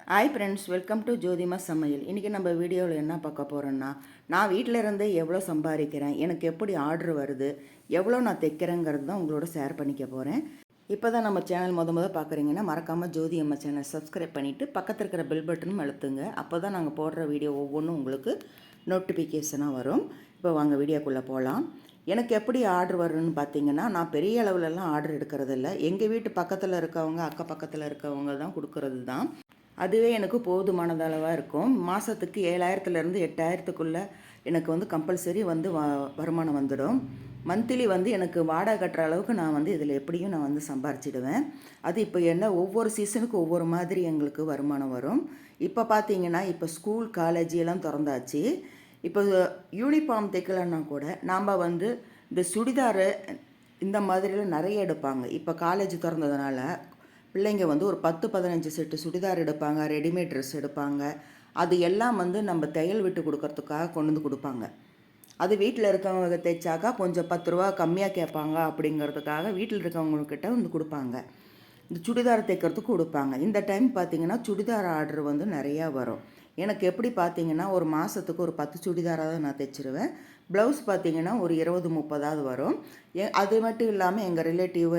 Hi friends, welcome to ஜோதிமா சமையல். இன்றைக்கி நம்ம வீடியோவில் என்ன பார்க்க போகிறோன்னா, நான் வீட்டில் இருந்தே எவ்வளோ சம்பாதிக்கிறேன், எனக்கு எப்படி ஆர்டர் வருது, எவ்வளோ நான் தைக்கிறேங்கிறது தான் உங்களோட ஷேர் பண்ணிக்க போகிறேன். இப்போ தான் நம்ம சேனல் முத பார்க்குறீங்கன்னா மறக்காமல் ஜோதி அம்மா சேனல் சப்ஸ்கிரைப் பண்ணிவிட்டு பக்கத்தில் இருக்கிற பெல் பட்டனும் அழுத்துங்க. அப்போ தான் நாங்கள் போடுற வீடியோ ஒவ்வொன்றும் உங்களுக்கு நோட்டிஃபிகேஷனாக வரும். இப்போ வாங்க வீடியோக்குள்ளே போகலாம். எனக்கு எப்படி ஆர்டர் வரும்னு பார்த்தீங்கன்னா, நான் பெரிய அளவுலலாம் ஆர்டர் எடுக்கிறதில்ல. எங்கள் வீட்டு பக்கத்தில் இருக்கவங்க, அக்கம் பக்கத்தில் இருக்கவங்க தான் கொடுக்கறது தான். அதுவே எனக்கு போதுமானதளவாக இருக்கும். மாதத்துக்கு 7,000லேருந்து 8,000த்துக்குள்ளே எனக்கு வந்து கம்பல்சரி வந்து வருமானம் வந்துடும். மந்த்லி வந்து எனக்கு வாடகை கட்டுற அளவுக்கு நான் வந்து இதில் எப்படியும் நான் வந்து சம்பாரிச்சிடுவேன். அது இப்போ என்ன ஒவ்வொரு சீசனுக்கு ஒவ்வொரு மாதிரி எங்களுக்கு வருமானம் வரும். இப்போ பார்த்தீங்கன்னா, இப்போ ஸ்கூல் காலேஜ் எல்லாம் திறந்தாச்சு. இப்போ யூனிஃபார்ம் தைக்கலன்னா கூட நாம் வந்து இந்த சுடிதாரு இந்த மாதிரிலாம் நிறைய எடுப்பாங்க. இப்போ காலேஜ் திறந்ததுனால பிள்ளைங்க வந்து ஒரு 10-15 செட்டு சுடிதார் எடுப்பாங்க, ரெடிமேட் ட்ரெஸ் எடுப்பாங்க. அது எல்லாம் வந்து நம்ம தையல் விட்டு கொடுக்கறதுக்காக கொண்டு வந்து கொடுப்பாங்க. அது வீட்டில் இருக்கவங்க தைச்சாக்கா கொஞ்சம் 10 ரூபா கம்மியாக கேட்பாங்க அப்படிங்கிறதுக்காக வீட்டில் இருக்கவங்கக்கிட்ட வந்து கொடுப்பாங்க. இந்த சுடிதார் தைக்கிறதுக்கு கொடுப்பாங்க. இந்த டைம் பார்த்திங்கன்னா சுடிதார் ஆர்டர் வந்து நிறையா வரும். எனக்கு எப்படி பார்த்திங்கன்னா ஒரு மாதத்துக்கு ஒரு 10 சுடிதாராக நான் தைச்சிருவேன். ப்ளவுஸ் பார்த்திங்கன்னா ஒரு 20-30 வரும். அது மட்டும் இல்லாமல் எங்கள் ரிலேட்டிவ்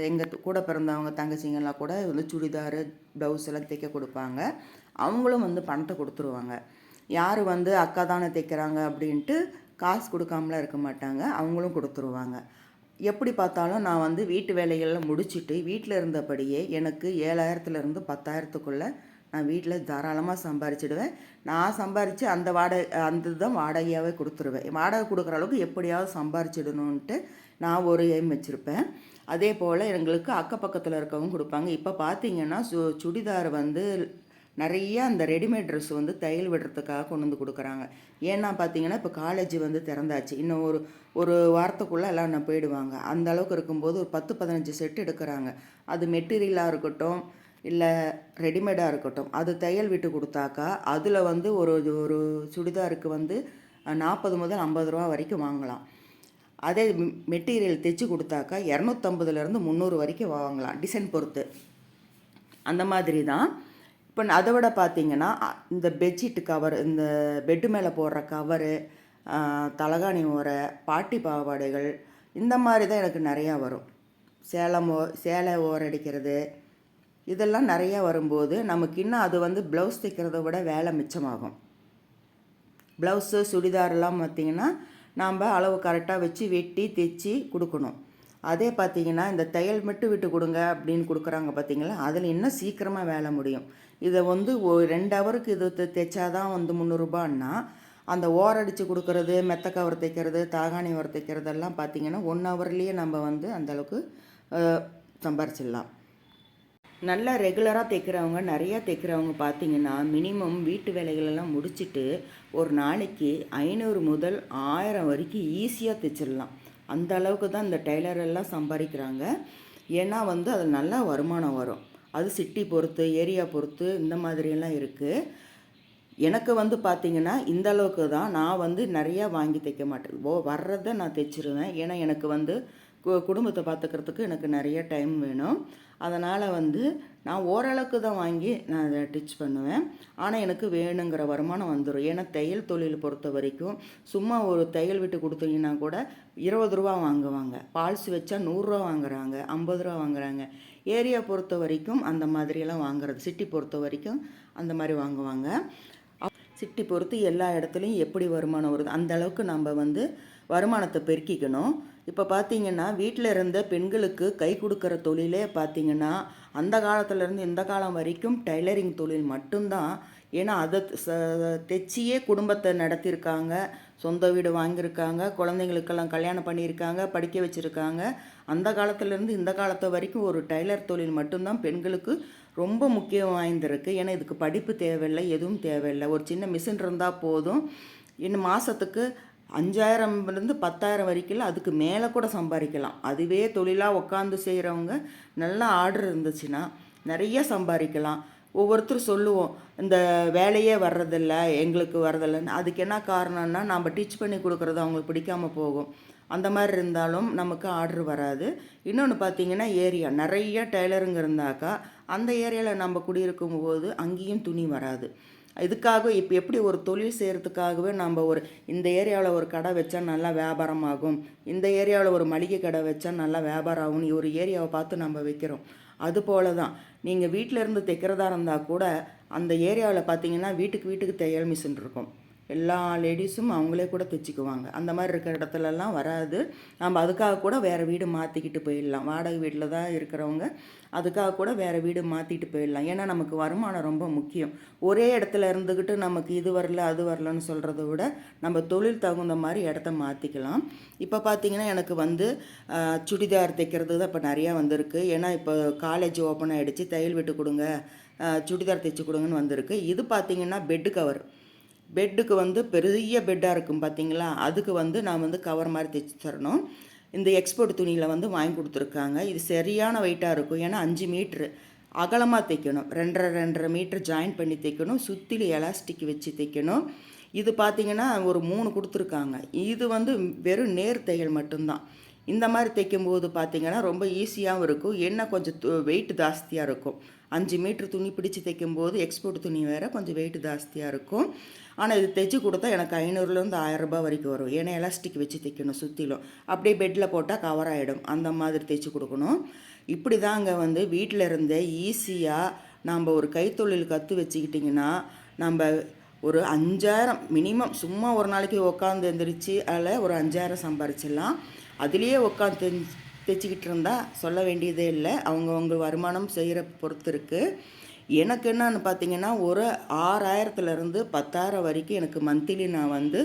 எங்கள் கூட பிறந்தவங்க தங்கச்சிங்கெல்லாம் கூட வந்து சுடிதார் ப்ளவுஸ் எல்லாம் தைக்க கொடுப்பாங்க. அவங்களும் வந்து பணத்தை கொடுத்துருவாங்க. யார் வந்து அக்கா தானே தைக்கிறாங்க அப்படின்ட்டு காசு கொடுக்காமலாம் இருக்க மாட்டாங்க, அவங்களும் கொடுத்துருவாங்க. எப்படி பார்த்தாலும் நான் வந்து வீட்டு வேலைகளில் முடிச்சுட்டு வீட்டில் இருந்தபடியே எனக்கு 7,000லேருந்து 10,000த்துக்குள்ளே நான் வீட்டில் தாராளமாக சம்பாரிச்சிடுவேன். நான் சம்பாரித்து அந்த தான் வாடகையாகவே கொடுத்துருவேன். வாடகை கொடுக்குற அளவுக்கு எப்படியாவது சம்பாரிச்சிடணுன்ட்டு நான் ஒரு எய்ம் வச்சுருப்பேன். அதே போல் எங்களுக்கு அக்கப்பக்கத்தில் இருக்கவங்க கொடுப்பாங்க. இப்போ பார்த்திங்கன்னா சுடிதார் வந்து நிறைய அந்த ரெடிமேட் ட்ரெஸ் வந்து தையல் விடுறதுக்காக கொண்டு வந்து கொடுக்குறாங்க. ஏன்னா பார்த்தீங்கன்னா இப்போ காலேஜ் வந்து திறந்தாச்சு. இன்னும் ஒரு வாரத்துக்குள்ளே எல்லாம் நான் போயிடுவாங்க. அந்த அளவுக்கு இருக்கும்போது ஒரு 10-15 செட்டு எடுக்கிறாங்க. அது மெட்டீரியலாக இருக்கட்டும் இல்லை ரெடிமேடாக இருக்கட்டும், அது தையல் விட்டு கொடுத்தாக்கா அதில் வந்து ஒரு ஒரு சுடிதாருக்கு வந்து 40 முதல் 50 ரூபா வரைக்கும் வாங்கலாம். அதே மெட்டீரியல் தைச்சி கொடுத்தாக்கா 250லேருந்து 300 வரைக்கும் வாங்கலாம், டிசைன் பொறுத்து. அந்த மாதிரி தான். இப்போ அதை விட பார்த்திங்கன்னா இந்த பெட்ஷீட்டு கவர், இந்த பெட்டு மேலே போடுற கவரு, தலகாணி ஓரை, பாட்டி பாவாடைகள், இந்த மாதிரி தான் எனக்கு நிறையா வரும். சேலை ஓரடிக்கிறது இதெல்லாம் நிறையா வரும்போது நமக்கு இன்னும் அது வந்து ப்ளவுஸ் தைக்கிறத விட வேலை மிச்சமாகும். ப்ளவுஸு சுடிதாரெல்லாம் பார்த்திங்கன்னா நாம் அளவு கரெக்டாக வச்சு வெட்டி தைச்சி கொடுக்கணும். அதே பார்த்திங்கன்னா இந்த தையல் மட்டும் விட்டு கொடுங்க அப்படின்னு கொடுக்குறாங்க பார்த்திங்களா, அதில் இன்னும் சீக்கிரமாக வேலை முடியும். இதை வந்து 2 ஹவருக்கு இது தைச்சாதான் வந்து 300 ரூபான்னா, அந்த ஓரடித்து கொடுக்குறது, மெத்த கவர் தைக்கிறது, தாகாணி ஓர தைக்கிறதெல்லாம் பார்த்திங்கன்னா 1 ஹவர்லேயே நம்ம வந்து அந்தளவுக்கு சம்பாரிச்சிடலாம். நல்லா ரெகுலராக தைக்கிறவங்க, நிறையா தைக்கிறவங்க பார்த்திங்கன்னா மினிமம் வீட்டு வேலைகளெல்லாம் முடிச்சுட்டு ஒரு நாளைக்கு 500 முதல் 1000 வரைக்கும் ஈஸியாக தைச்சிடலாம். அந்த அளவுக்கு தான் இந்த டெய்லரெல்லாம் சம்பாதிக்கிறாங்க. ஏன்னா வந்து அது நல்லா வருமானம் வரும். அது சிட்டி பொறுத்து, ஏரியா பொறுத்து இந்த மாதிரியெல்லாம் இருக்குது. எனக்கு வந்து பார்த்திங்கன்னா இந்த அளவுக்கு தான். நான் வந்து நிறையா வாங்கி தைக்க மாட்டேன். வர்றதை நான் தைச்சிருவேன். ஏன்னா எனக்கு வந்து குடும்பத்தை பார்த்துக்கிறதுக்கு எனக்கு நிறைய டைம் வேணும். அதனால் வந்து நான் ஓரளவுக்கு தான் வாங்கி நான் அதை டிச் பண்ணுவேன். ஆனால் எனக்கு வேணுங்கிற வருமானம் வந்துடும். ஏன்னா தையல் தொழில் பொறுத்த வரைக்கும் சும்மா ஒரு தையல் விட்டு கொடுத்தீங்கன்னா கூட 20 ரூபா வாங்குவாங்க. பால்ஸ் வச்சா 100 ரூபா வாங்குறாங்க, 50 ரூபா வாங்குறாங்க. ஏரியா பொறுத்த வரைக்கும் அந்த மாதிரியெல்லாம் வாங்குறது, சிட்டி பொறுத்த வரைக்கும் அந்த மாதிரி வாங்குவாங்க. சிட்டி பொறுத்து எல்லா இடத்துலையும் எப்படி வருமானம் வருது அந்த அளவுக்கு நம்ம வந்து வருமானத்தை பெருக்கிக்கணும். இப்போ பார்த்திங்கன்னா வீட்டில் இருந்த பெண்களுக்கு கை கொடுக்குற தொழிலே பார்த்திங்கன்னா அந்த காலத்துலேருந்து இந்த காலம் வரைக்கும் டைலரிங் தொழில் மட்டும்தான். ஏன்னா அதை தைச்சியே குடும்பத்தை நடத்தியிருக்காங்க, சொந்த வீடு வாங்கியிருக்காங்க, குழந்தைங்களுக்கெல்லாம் கல்யாணம் பண்ணியிருக்காங்க, படிக்க வச்சுருக்காங்க. அந்த காலத்துலேருந்து இந்த காலத்து வரைக்கும் ஒரு டைலர் தொழில் மட்டும்தான் பெண்களுக்கு ரொம்ப முக்கியம் வாய்ந்திருக்கு. ஏன்னா இதுக்கு படிப்பு தேவையில்லை, எதுவும் தேவையில்லை. ஒரு சின்ன மிஷின் இருந்தால் போதும். இன்னும் மாதத்துக்கு 5,000லேருந்து 10,000 வரைக்கும் அதுக்கு மேலே கூட சம்பாதிக்கலாம். அதுவே தொழிலாக உட்காந்து செய்கிறவங்க நல்லா ஆர்டர் இருந்துச்சுன்னா நிறைய சம்பாதிக்கலாம். ஒவ்வொருத்தரும் சொல்லுவோம், இந்த வேலையே வர்றதில்ல, எங்களுக்கு வர்றதில்லைன்னு. அதுக்கு என்ன காரணம்னா நம்ம டீச் பண்ணி கொடுக்குறது அவங்களுக்கு பிடிக்காமல் போகும். அந்த மாதிரி இருந்தாலும் நமக்கு ஆர்டர் வராது. இன்னொன்று பார்த்தீங்கன்னா ஏரியா நிறைய டெய்லருங்க இருந்தாக்கா அந்த ஏரியாவில் நம்ம குடியிருக்கும் போது அங்கேயும் துணி வராது. இதுக்காக இப்போ எப்படி ஒரு தொழில் செய்கிறதுக்காகவே நம்ம இந்த ஏரியாவில் ஒரு கடை வச்சா நல்லா வியாபாரம் ஆகும், இந்த ஏரியாவில் ஒரு மளிகை கடை வச்சா நல்லா வியாபாரம் ஆகும்னு ஒரு ஏரியாவை பார்த்து நம்ம வைக்கிறோம். அதுபோல தான் நீங்கள் வீட்டில் இருந்து தைக்கிறதா இருந்தால் கூட அந்த ஏரியாவில் பார்த்தீங்கன்னா வீட்டுக்கு வீட்டுக்கு தையல் மிஷின் இருக்கும். எல்லா லேடிஸும் அவங்களே கூட தைச்சிக்குவாங்க. அந்த மாதிரி இருக்கிற இடத்துலலாம் வராது. நம்ம அதுக்காக கூட வேறு வீடு மாற்றிக்கிட்டு போயிடலாம். வாடகை வீட்டில் தான் இருக்கிறவங்க அதுக்காக கூட வேறு வீடு மாற்றிட்டு போயிடலாம். ஏன்னா நமக்கு வருமானம் ரொம்ப முக்கியம். ஒரே இடத்துல இருந்துக்கிட்டு நமக்கு இது வரல அது வரலன்னு சொல்கிறத விட நம்ம தொழில் தகுந்த மாதிரி இடத்த மாற்றிக்கலாம். இப்போ பார்த்திங்கன்னா எனக்கு சுடிதார் தைக்கிறது தான் இப்போ நிறையா வந்திருக்கு. ஏன்னா இப்போ காலேஜ் ஓப்பன் ஆகிடுச்சு, தையல் விட்டு கொடுங்க, சுடிதார் தைச்சி கொடுங்கன்னு வந்திருக்கு. இது பார்த்திங்கன்னா பெட்டு கவர், பெட்டுக்கு பெரிய பெட்டாக இருக்கும் பார்த்தீங்களா, அதுக்கு நான் கவர் மாதிரி தைச்சி தரணும். இந்த எக்ஸ்போர்ட் துணியில் வாங்கி கொடுத்துருக்காங்க. இது சரியான வெயிட்டாக இருக்கும். ஏன்னா 5 மீட்ரு அகலமாக தைக்கணும், 2.5 மீட்ரு ஜாயின் பண்ணி தைக்கணும், சுற்றிலும் எலாஸ்டிக் வச்சு தைக்கணும். இது பார்த்திங்கன்னா ஒரு 3 கொடுத்துருக்காங்க. இது வெறும் நேர் தையல் மட்டும்தான். இந்த மாதிரி தைக்கும்போது பார்த்திங்கன்னா ரொம்ப ஈஸியாகவும் இருக்கும். என்ன கொஞ்சம் வெயிட் ஜாஸ்தியாக இருக்கும். 5 மீட்ரு துணி பிடிச்சி தைக்கும்போது எக்ஸ்போர்ட் துணி வேறு கொஞ்சம் வெயிட் ஜாஸ்தியாக இருக்கும். ஆனால் இது தைச்சி கொடுத்தா எனக்கு 500லேருந்து 1000 ரூபாய் வரைக்கும் வரும். ஏன்னா எலாஸ்டிக் வச்சு தைக்கணும் சுற்றிலும். அப்படியே பெட்டில் போட்டால் கவர் ஆகிடும். அந்த மாதிரி தைச்சி கொடுக்கணும். இப்படி தாங்க வீட்டில் இருந்தே ஈஸியாக நம்ம ஒரு கைத்தொழில் கற்று வச்சுக்கிட்டிங்கன்னா நம்ம ஒரு 5000 மினிமம் சும்மா ஒரு நாளைக்கு உட்காந்து எழுந்திரிச்சு அதில் ஒரு 5000 சம்பாரிச்சிடலாம். அதுலேயே உட்காந்து தைச்சிக்கிட்டு இருந்தால் சொல்ல வேண்டியதே இல்லை. அவங்கவுங்க வருமானம் செய்கிற பொறுத்து இருக்குது. எனக்கு என்னன்னு பார்த்தீங்கன்னா ஒரு 6000லேருந்து 10,000 வரைக்கும் எனக்கு மந்த்லி நான்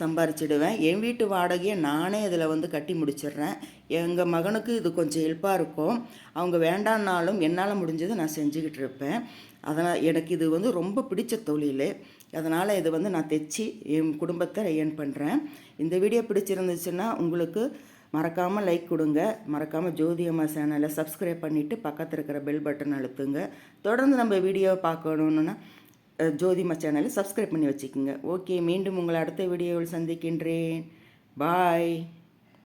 சம்பாரிச்சிடுவேன். என் வீட்டு வாடகையை நானே இதில் கட்டி முடிச்சிடுறேன். எங்கள் மகனுக்கு இது கொஞ்சம் ஹெல்ப்பாக இருக்கும். அவங்க வேண்டான்னாலும் என்னால் முடிஞ்சதை நான் செஞ்சுக்கிட்டு இருப்பேன். அதனால் எனக்கு இது ரொம்ப பிடிச்ச தொழில். அதனால் இது நான் தைச்சி என் குடும்பத்தை ஏர்ன் பண்ணுறேன். இந்த வீடியோ பிடிச்சிருந்துச்சுன்னா உங்களுக்கு மறக்காமல் லைக் கொடுங்க. மறக்காமல் ஜோதி அம்மா சேனலை சப்ஸ்கிரைப் பண்ணிவிட்டு பக்கத்தில் இருக்கிற பெல் பட்டன் அழுத்துங்க. தொடர்ந்து நம்ம வீடியோவை பார்க்கணுன்னா ஜோதி அம்மா சேனலை சப்ஸ்கிரைப் பண்ணி வச்சுக்கோங்க. ஓகே, மீண்டும் உங்களை அடுத்த வீடியோவில் சந்திக்கின்றேன். பாய்.